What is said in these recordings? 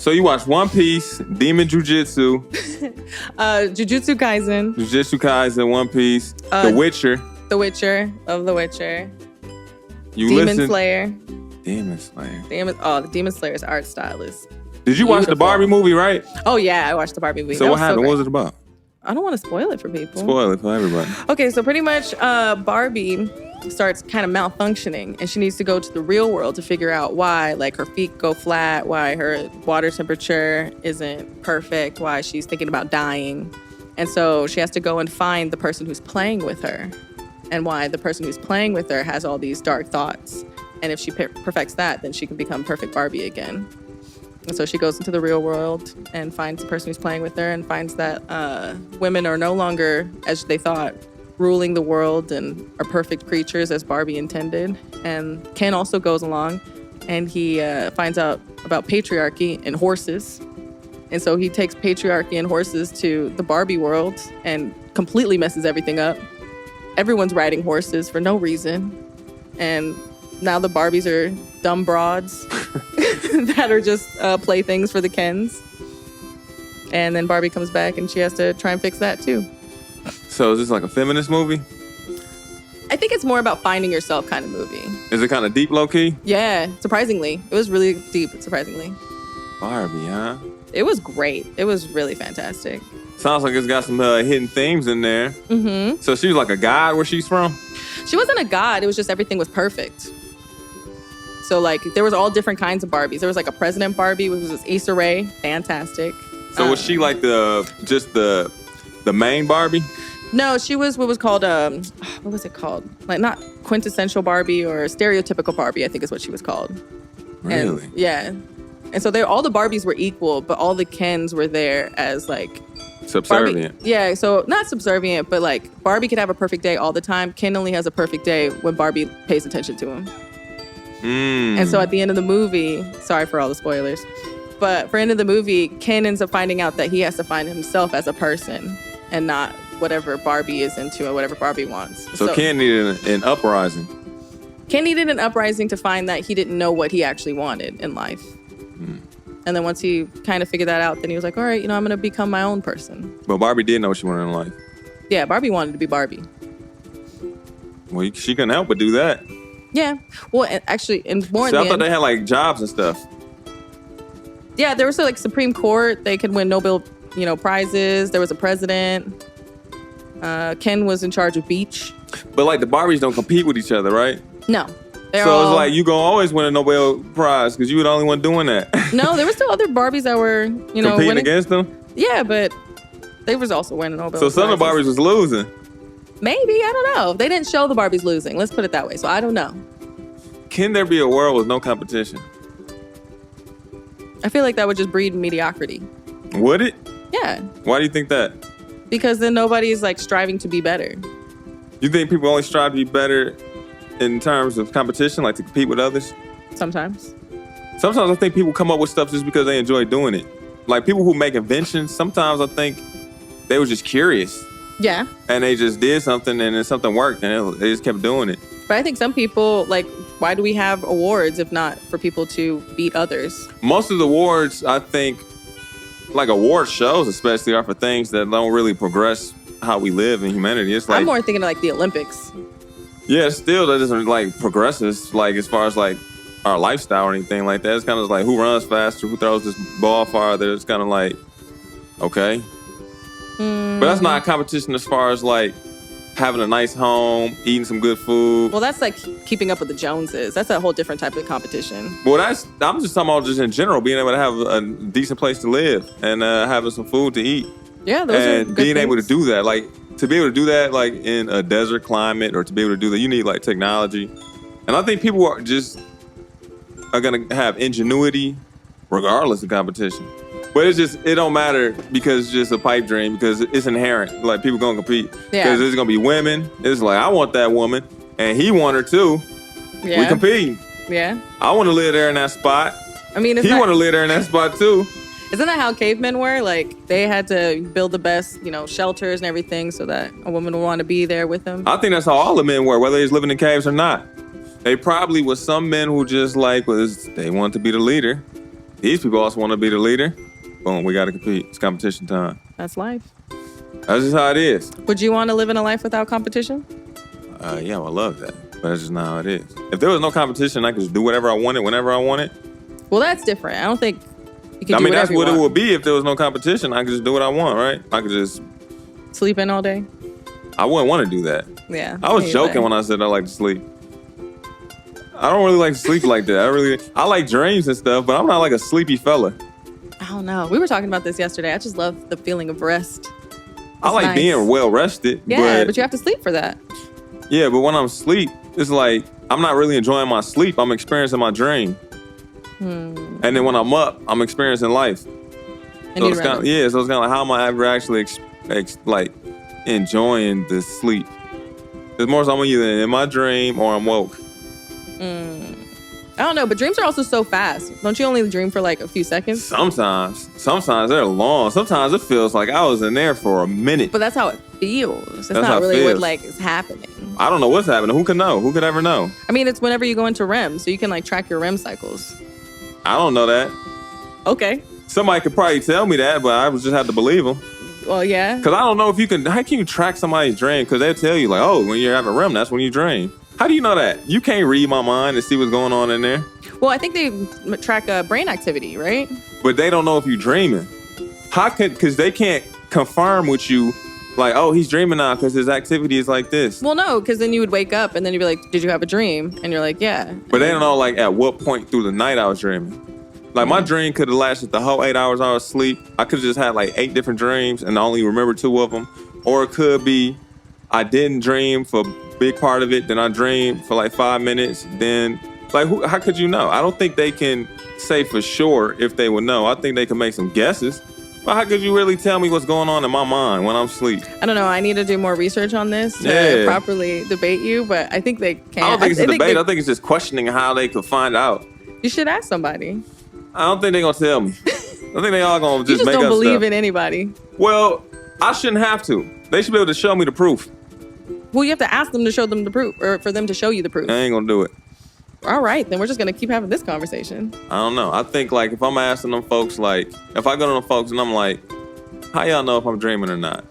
So you watched One Piece, Demon Jujutsu, Jujutsu Kaisen, One Piece, The Witcher. The Witcher, of The Witcher. Demon Slayer. Demon Slayer. The Demon Slayer's art style is Did you watch the Barbie movie, right? Oh, yeah, I watched the Barbie movie. So what happened? What was it about? I don't want to spoil it for people. Spoil it for everybody. Okay, so pretty much Barbie starts kind of malfunctioning, and she needs to go to the real world to figure out why, like, her feet go flat, why her water temperature isn't perfect, why she's thinking about dying. And so she has to go and find the person who's playing with her, and why the person who's playing with her has all these dark thoughts. And if she perfects that, then she can become perfect Barbie again. And so she goes into the real world and finds the person who's playing with her and finds that women are no longer, as they thought, ruling the world and are perfect creatures as Barbie intended. And Ken also goes along and he finds out about patriarchy and horses. And so he takes patriarchy and horses to the Barbie world and completely messes everything up. Everyone's riding horses for no reason. And now the Barbies are dumb broads that are just playthings for the Kens. And then Barbie comes back and she has to try and fix that too. So is this like a feminist movie? I think it's more about finding yourself kind of movie. Is it kind of deep, low-key? Yeah, surprisingly. It was really deep, surprisingly. Barbie, huh? It was great. It was really fantastic. Sounds like it's got some hidden themes in there. Mm-hmm. So she was like a god where she's from? She wasn't a god. It was just everything was perfect. So, like, there was all different kinds of Barbies. There was, like, a president Barbie, which was Issa Rae. Fantastic. So was she, like, the main Barbie? No, she was what was called, what was it called? Like, not quintessential Barbie or stereotypical Barbie, I think is what she was called. Really? And, yeah. And so all the Barbies were equal, but all the Kens were there as, like... Subservient. Barbie, yeah, so not subservient, but, like, Barbie could have a perfect day all the time. Ken only has a perfect day when Barbie pays attention to him. And so at the end of the movie, sorry for all the spoilers, but for the end of the movie, Ken ends up finding out that he has to find himself as a person and not whatever Barbie is into or whatever Barbie wants. So Ken needed an uprising. Ken needed an uprising to find that he didn't know what he actually wanted in life. And then once he kind of figured that out, then he was like, all right, I'm going to become my own person. But Barbie did know what she wanted in life. Yeah, Barbie wanted to be Barbie. Well, she couldn't help but do that. Yeah. Well, actually, and more. So I thought they had like jobs and stuff. Yeah, there was like Supreme Court. They could win Nobel, prizes. There was a president. Ken was in charge of beach. But like the Barbies don't compete with each other, right? No. It's like you gonna always win a Nobel Prize because you were the only one doing that. No, there were still other Barbies that were, competing winning against them. Yeah, but they was also winning Nobel. So some of the Barbies was losing. Maybe, I don't know. They didn't show the Barbies losing. Let's put it that way. So I don't know. Can there be a world with no competition? I feel like that would just breed mediocrity. Would it? Yeah. Why do you think that? Because then nobody's like striving to be better. You think people only strive to be better in terms of competition, like to compete with others? Sometimes I think people come up with stuff just because they enjoy doing it. Like people who make inventions, sometimes I think they were just curious. Yeah. And they just did something and then something worked and they just kept doing it. But I think some people, like, why do we have awards if not for people to beat others? Most of the awards, I think, like award shows especially, are for things that don't really progress how we live in humanity. It's like I'm more thinking of like the Olympics. Yeah, still that doesn't like progress us like as far as like our lifestyle or anything like that. It's kind of like who runs faster, who throws this ball farther. It's kind of like, okay. But that's not a competition as far as like having a nice home, eating some good food. Well, that's like keeping up with the Joneses. That's a whole different type of competition. Well, I'm just talking about just in general, being able to have a decent place to live and having some food to eat. Yeah, those are good being things. able to do that, like to be able to do that, like in a desert climate, or to be able to do that, you need like technology. And I think people are gonna have ingenuity regardless of competition. But it don't matter because it's just a pipe dream because it's inherent. Like people gonna compete because there's gonna be women. It's like I want that woman and he want her too. Yeah. We compete. Yeah. I want to live there in that spot. I mean, he want to live there in that spot too. Isn't that how cavemen were? Like they had to build the best, shelters and everything so that a woman would want to be there with them. I think that's how all the men were, whether they was living in caves or not. They probably was some men who just they wanted to be the leader. These people also want to be the leader. Boom, we got to compete. It's competition time. That's life. That's just how it is. Would you want to live in a life without competition? Yeah, I love that. But that's just not how it is. If there was no competition, I could just do whatever I wanted, whenever I wanted. Well, that's different. I don't think you can I do mean, that's whatever what you it want. would be if there was no competition. I could just do what I want, right? I could just... Sleep in all day? I wouldn't want to do that. Yeah. I was joking when I said I like to sleep. I don't really like to sleep like that. I like dreams and stuff, but I'm not like a sleepy fella. I don't know. We were talking about this yesterday. I just love the feeling of rest. I like nice. being well rested. Yeah, but you have to sleep for that. Yeah, but when I'm asleep, it's like I'm not really enjoying my sleep. I'm experiencing my dream. And then when I'm up, I'm experiencing life. And So it's kind of like how am I ever actually like enjoying the sleep? It's more so I'm either in my dream or I'm woke. I don't know, but dreams are also so fast. Don't you only dream for like a few seconds? Sometimes they're long. Sometimes it feels like I was in there for a minute. But that's how it feels. It's That's how not it really what feels. like is happening. I don't know what's happening. Who can know? Who could ever know? I mean, it's whenever you go into REM, so you can like track your REM cycles. I don't know that. Okay. Somebody could probably tell me that, but I would just have to believe them. Well, yeah. Because I don't know if you can. How can you track somebody's dream? Because they'll tell you like, oh, when you're having REM, that's when you dream. How do you know that? You can't read my mind and see what's going on in there. Well, I think they track brain activity, right? But they don't know if you're dreaming. How could? Because they can't confirm with you, like, oh, he's dreaming now because his activity is like this. Well, no, because then you would wake up and then you'd be like, did you have a dream? And you're like, yeah. But they don't know like at what point through the night I was dreaming. Like my dream could have lasted the whole 8 hours I was asleep. I could have just had like 8 different dreams and I only remember 2 of them. Or it could be I didn't dream for a big part of it, then I dreamed for like 5 minutes, then like how could you know? I don't think they can say for sure if they would know. I think they can make some guesses. But how could you really tell me what's going on in my mind when I'm asleep? I don't know. I need to do more research on this to Yeah. properly debate you, but I think they can. I don't think it's a debate. I think it's just questioning how they could find out. You should ask somebody. I don't think they're going to tell me. I think they all going to You just just make don't up believe stuff. in anybody. Well, I shouldn't have to. They should be able to show me the proof. Well, you have to ask them to show them the proof, or for them to show you the proof. I ain't going to do it. All right, then we're just gonna keep having this conversation. I don't know. I think like if I'm asking them folks, like if I go to them folks and I'm like, how y'all know if I'm dreaming or not?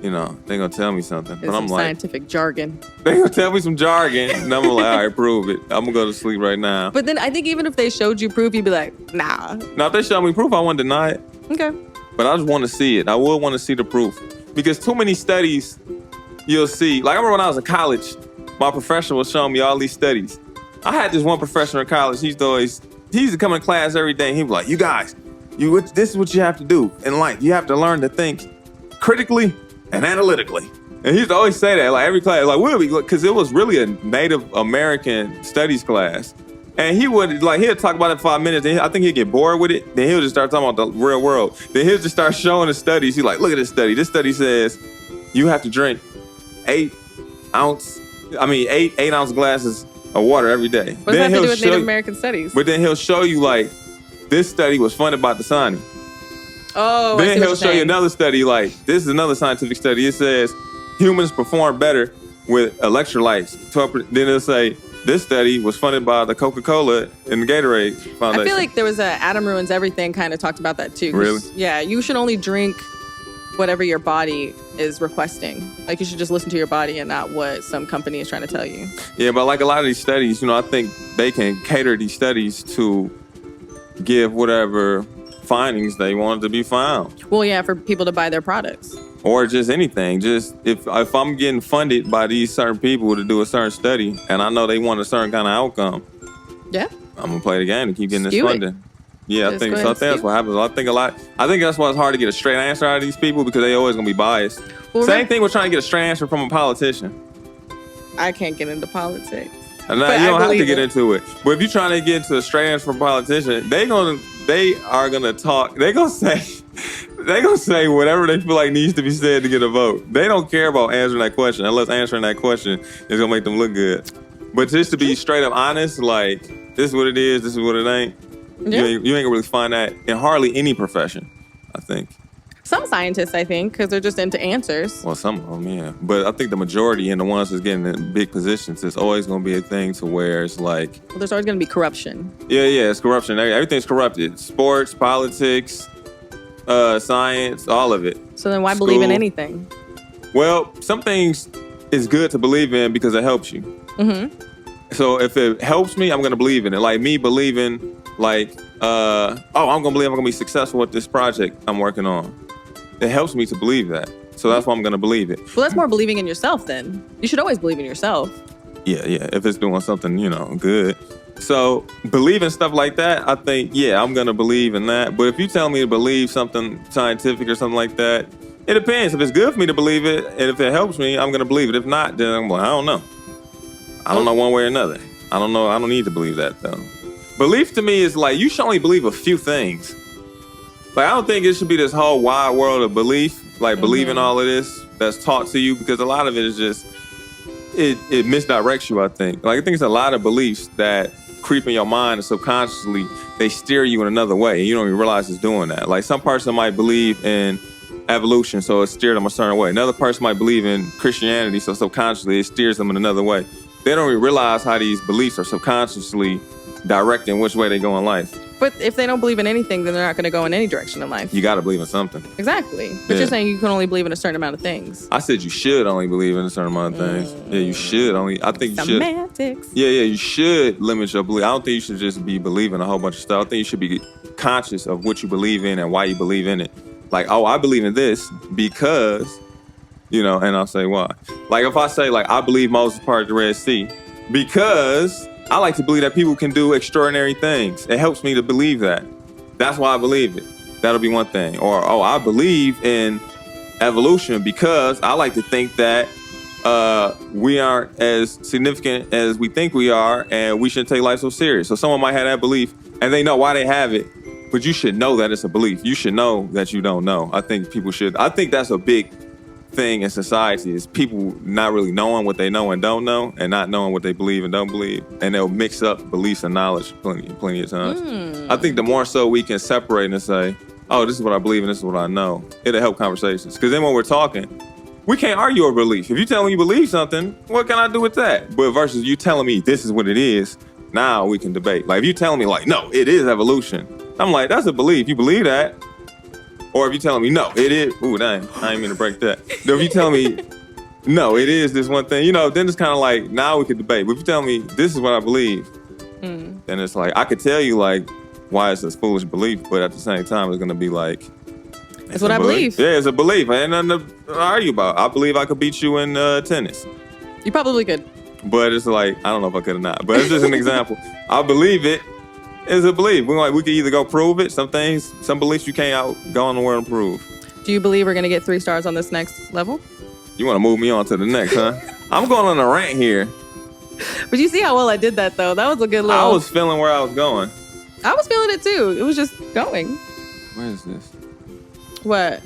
You know, they gonna tell me something. It's But I'm some like, scientific jargon. they gonna tell me some jargon. And I'm like, all right, prove it. I'm gonna go to sleep right now. But then I think even if they showed you proof, you'd be like, nah. Now if they show me proof, I wouldn't deny it. Okay. But I just want to see it. I would want to see the proof. Because too many studies you'll see. Like I remember when I was in college, my professor was showing me all these studies. I had this one professor in college. He used to come in class every day. And he'd be like, "You guys, this is what you have to do in life. You have to learn to think critically and analytically." And he used to always say that, like every class, like we'll be, because it was really a Native American studies class. And he'd talk about it for 5 minutes. Then I think he'd get bored with it. Then he'll just start talking about the real world. Then he'll just start showing the studies. He's like, "Look at this study. This study says you have to drink 8 ounce glasses of water every day." What does that have to do with Native American studies? But then he'll show you like this study was funded by Dasani. Oh, Then I see what he'll you're show you saying. another study like this is another scientific study. It says humans perform better with electrolytes. Then it'll say this study was funded by the Coca-Cola and the Gatorade Foundation. I feel like there was a Adam Ruins Everything kind of talked about that too. 'Cause, Really? Yeah, you should only drink whatever your body is requesting. Like you should just listen to your body and not what some company is trying to tell you. Yeah, but like a lot of these studies, I think they can cater these studies to give whatever findings they want to be found. Well, yeah, for people to buy their products. Or just anything. Just if I'm getting funded by these certain people to do a certain study and I know they want a certain kind of outcome, Yeah. I'm going to play the game to keep getting this Skew it. funding. Yeah, I Just think go so. I ahead think that's and what happens. I think that's why it's hard to get a straight answer out of these people because they always going to be biased. Well, Same thing with trying to get a straight answer from a politician. I can't get into politics. And But you I don't have to believe get it. into it. But if you're trying to get into a straight answer from a politician, they are gonna talk. They're gonna say whatever they feel like needs to be said to get a vote. They don't care about answering that question unless answering that question is gonna make them look good. But just to be straight up honest, like this is what it is, this is what it ain't. Yeah. You ain't gonna really find that in hardly any profession, I think. Some scientists, I think, because they're just into answers. Well, some of them, yeah. But I think the majority and the ones that's getting in big positions, it's always going to be a thing to where it's like... Well, there's always going to be corruption. Yeah, it's corruption. Everything's corrupted. Sports, politics, science, all of it. So then why believe in anything? Well, some things is good to believe in because it helps you. Mm-hmm. So if it helps me, I'm going to believe in it. Like me believing, like, I'm going to believe I'm going to be successful with this project I'm working on. It helps me to believe that. So that's why I'm going to believe it. Well, that's more believing in yourself then. You should always believe in yourself. Yeah. If it's doing something, good. So believing stuff like that, I think, I'm going to believe in that. But if you tell me to believe something scientific or something like that, it depends. If it's good for me to believe it, and if it helps me, I'm going to believe it. If not, then I'm like, I don't know. I don't know one way or another. I don't know. I don't need to believe that, though. Belief to me is like, you should only believe a few things. Like, I don't think it should be this whole wide world of belief, like believing all of this that's taught to you, because a lot of it is just, it misdirects you, I think. Like, I think it's a lot of beliefs that creep in your mind and subconsciously, they steer you in another way, and you don't even realize it's doing that. Like, some person might believe in evolution, so it steered them a certain way. Another person might believe in Christianity, so subconsciously it steers them in another way. They don't even realize how these beliefs are subconsciously directing which way they go in life. But if they don't believe in anything, then they're not going to go in any direction in life. You got to believe in something. Exactly. But you're saying you can only believe in a certain amount of things. I said you should only believe in a certain amount of things. Yeah, you should only. I think you should. Semantics. Yeah, you should limit your belief. I don't think you should just be believing a whole bunch of stuff. I think you should be conscious of what you believe in and why you believe in it. Like, I believe in this because, and I'll say why. Like, if I say, like, I believe Moses parted the Red Sea because I like to believe that people can do extraordinary things. It helps me to believe that. That's why I believe it. That'll be one thing. Or, I believe in evolution because I like to think that we aren't as significant as we think we are, and we shouldn't take life so serious. So someone might have that belief, and they know why they have it, but you should know that it's a belief. You should know that you don't know. I think people should. I think that's a big thing in society, is people not really knowing what they know and don't know, and not knowing what they believe and don't believe, and they'll mix up beliefs and knowledge plenty of times. I think the more so we can separate and say, oh, this is what I believe and this is what I know, it'll help conversations. Because then when we're talking, we can't argue over belief. If you tell me you believe something, what can I do with that? But versus you telling me this is what it is, now we can debate. Like, if you telling me, like, no, it is evolution, I'm like, that's a belief. You believe that. Or if you telling me, no, it is, ooh, dang, I ain't mean to break that. But if you tell me, no, it is this one thing, then it's kind of like, now we could debate. But if you tell me, this is what I believe, then it's like, I could tell you, like, why it's a foolish belief, but at the same time, it's going to be like, it's what I believe. Yeah, it's a belief. Ain't nothing to argue about. I believe I could beat you in tennis. You probably could. But it's like, I don't know if I could or not. But it's just an example. I believe it. It's a belief. We can either go prove it. Some things, some beliefs you can't go on the world and prove. Do you believe we're going to get 3 stars on this next level? You want to move me on to the next, huh? I'm going on a rant here. But you see how well I did that, though. That was a good little... I was feeling where I was going. I was feeling it, too. It was just going. Where is this? What?